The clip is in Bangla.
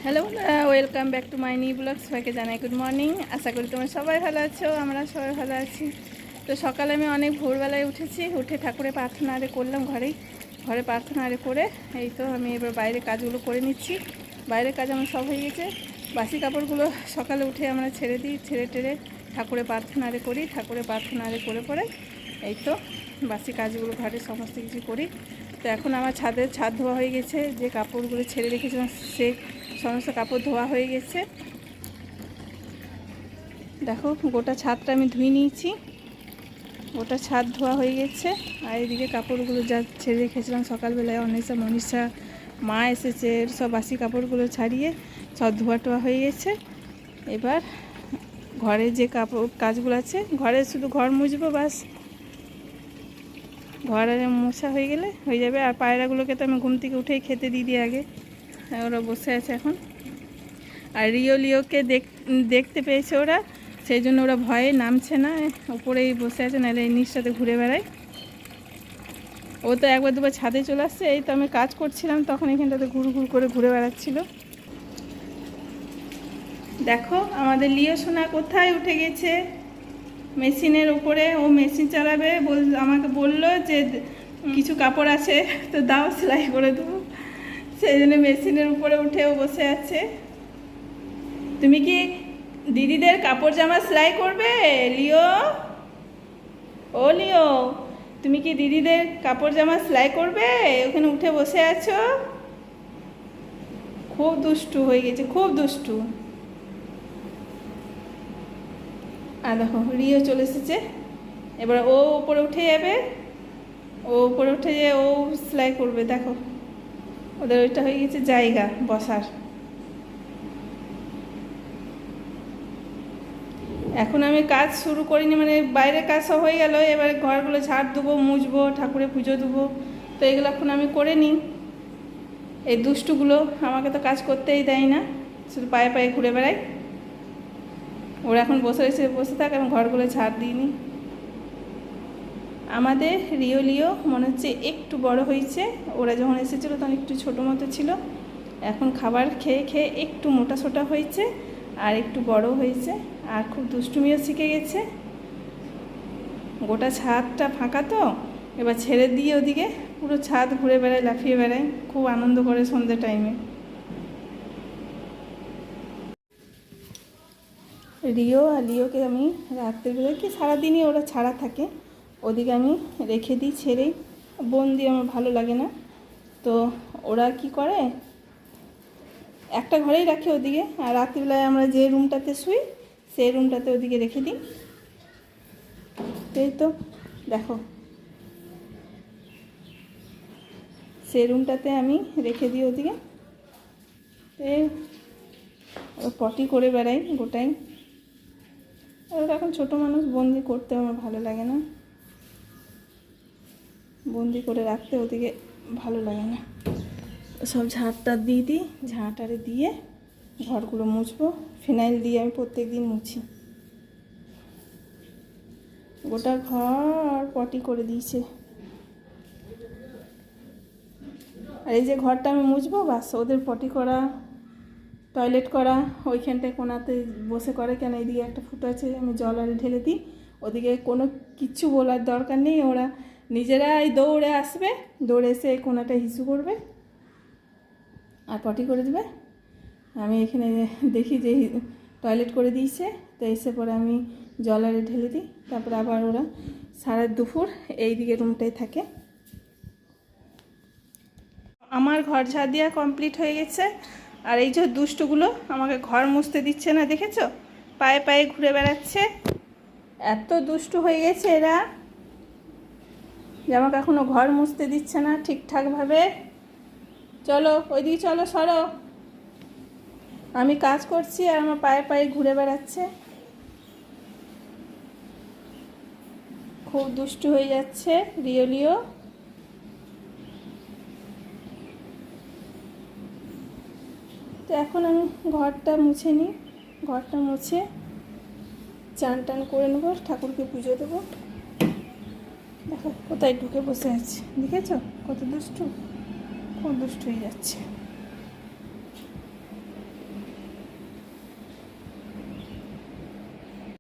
Hello welcome back to my new blog. সবাইকে জানাই গুড মর্নিং। আশা করি তোমরা সবাই ভালো আছো, আমরা সবাই ভালো আছি। তো সকালে আমি অনেক ভোরবেলায় উঠেছি, উঠে ঠাকুরের প্রার্থনা আরে করলাম ঘরে প্রার্থনা আরে করে এই তো আমি এবার বাইরের কাজগুলো করে নিচ্ছি। বাইরের কাজ আমার সব হয়ে গেছে। বাসি কাপড়গুলো সকালে উঠে আমরা ছেড়ে দিই, ছেড়ে টেরে ঠাকুরের প্রার্থনা আরে করি। ঠাকুরের প্রার্থনা আরে করে পরে এই তো বাসি কাজগুলো ঘরে সমস্ত কিছু করি। তো এখন আমার ছাদ ধোয়া হয়ে গেছে, যে কাপড়গুলো ছেড়ে রেখেছিলাম সে সমস্ত কাপড় ধোয়া হয়ে গেছে। দেখো গোটা ছাদটা আমি ধুয়ে নিয়েছি, গোটা ছাদ ধোয়া হয়ে গেছে। আর এদিকে কাপড়গুলো যা ছেড়ে রেখেছিলাম সকালবেলায় মনীষা মা এসেছে, সব বাসি কাপড়গুলো ছাড়িয়ে সব ধোয়া টোয়া হয়ে গেছে। এবার ঘরে যে কাজগুলো আছে, ঘরে শুধু ঘর মুছবো, বাস ঘর আর মোছা হয়ে গেলে হয়ে যাবে। আর পায়রাগুলোকে তো আমি ঘুম থেকে উঠেই খেতে দিই আগে, ওরা বসে আছে এখন। আর লিওকে দেখতে পেয়েছে ওরা, সেই জন্য ওরা ভয়ে নামছে না, উপরেই বসে আছে, নাহলে এই নিচটাতে ঘুরে বেড়ায়। ও তো একবার দুবার ছাদে চলে আসছে। এই তো আমি কাজ করছিলাম তখন এখানটাতে ঘুর করে ঘুরে বেড়াচ্ছিল। দেখো আমাদের লিও সোনা কোথায় উঠে গেছে, মেশিনের উপরে। ও মেশিন চালাবে, আমাকে বললো যে কিছু কাপড় আছে তো দাও সেলাই করে দেবো, সেই জন্য মেশিনের উপরে উঠেও বসে আছে। তুমি কি দিদিদের কাপড় জামা সেলাই করবে লিও? ও লিও, তুমি কি দিদিদের কাপড় জামা সেলাই করবে? ওখানে উঠে বসে আছো, খুব দুষ্টু হয়ে গেছে, খুব দুষ্টু। আর দেখো রিও চলে এসেছে, এবার ও উপরে উঠে যাবে, ও উপরে উঠে যেয়ে ও সেলাই করবে। দেখো ওদের ওইটা হয়ে গেছে জায়গা বসার। এখন আমি কাজ শুরু করিনি, মানে বাইরের কাজ সব হয়ে গেল, এবার ঘরগুলো ঝাড় দেবো, মুছবো, ঠাকুরে পুজো দেবো। তো এগুলো এখন আমি করে নিই। এই দুষ্টুগুলো আমাকে তো কাজ করতেই দেয় না, শুধু পায়ে পায়ে ঘুরে বেড়ায়। ওরা এখন বসে থাক, আমি ঘরগুলো ঝাড় দিইনি। আমাদের লিও মনে হচ্ছে একটু বড় হয়েছে, ওরা যখন এসেছিলো তখন একটু ছোটো মতো ছিল, এখন খাবার খেয়ে খেয়ে একটু মোটা সোটা হয়েছে আর একটু বড় হয়েছে, আর খুব দুষ্টুমিও শিখে গেছে। গোটা ছাদটা ফাঁকা তো, এবার ছেড়ে দিয়ে ওদিকে পুরো ছাদ ঘুরে বেড়ায়, লাফিয়ে বেড়ায়, খুব আনন্দ করে সন্ধ্যে টাইমে। রিও আর লিওকে আমি রাত্রেবেলা কি সারাদিনই ওরা ছাড়া থাকে, ওদিকে আমি রেখে দিই ছেড়েই, বন্দি আমার ভালো লাগে না। তো ওরা কি করে, একটা ঘরেই রাখে ওদিকে, আর রাত্রিবেলায় আমরা যে রুমটাতে শুই সেই রুমটাতে ওদিকে রেখে দিই। এই তো দেখো সেই রুমটাতে আমি রেখে দিই ওদিকে। পটি করে বেড়াই গোটাই। ওরা এখন ছোটো মানুষ, বন্দি করতে আমার ভালো লাগে না, বন্দি করে রাখতে ওদিকে ভালো লাগে না। সব ঝাড়টা দিয়ে দিই, ঝাঁটারে দিয়ে ঘরগুলো মুছবো, ফিনাইল দিয়ে আমি প্রত্যেক দিন মুছি। গোটা ঘর পটি করে দিয়েছে। আর এই যে ঘরটা আমি মুছবো, বাস ওদের পটি করা, টয়লেট করা ওইখানটায় কোনাতে বসে করে, কেন এইদিকে একটা ফুটো আছে, আমি জল আরে ঢেলে দিই। ওদিকে কোনো কিছু বলার দরকার নেই, ওরা নিজেরাই দৌড়ে আসবে, দৌড়ে এসে এই কোনাটা হিসু করবে আর পটি করে দেবে। আমি এখানে দেখি যে টয়লেট করে দিয়েছে, তো এসে পরে আমি জল আরে ঢেলে দিই, তারপরে আবার ওরা সারা দুপুর এই দিকে রুমটাই থাকে। আমার ঘর ঝাড় দেওয়া কমপ্লিট হয়ে গেছে। আর এই যে দুষ্টুগুলো আমাকে ঘর মুছতে দিচ্ছে না, দেখেছো, পায়ে পায়ে ঘুরে বেড়াচ্ছে, এত দুষ্টু হয়ে গেছে এরা যে আমাকে এখনও ঘর মুছতে দিচ্ছে না ঠিকঠাকভাবে। চলো ওইদিকে চলো, সরো, আমি কাজ করছি আর আমার পায়ে পায়ে ঘুরে বেড়াচ্ছে, খুব দুষ্টু হয়ে যাচ্ছে লিও। তো এখন আমি ঘরটা মুছে নিই, ঘরটা মুছে চান টান করে নেবো, ঠাকুরকে পুজো দেবো। দেখো কোথায় ঢুকে বসে আছে, দেখেছো কত দুষ্টু, খুব দুষ্টু হয়ে যাচ্ছে।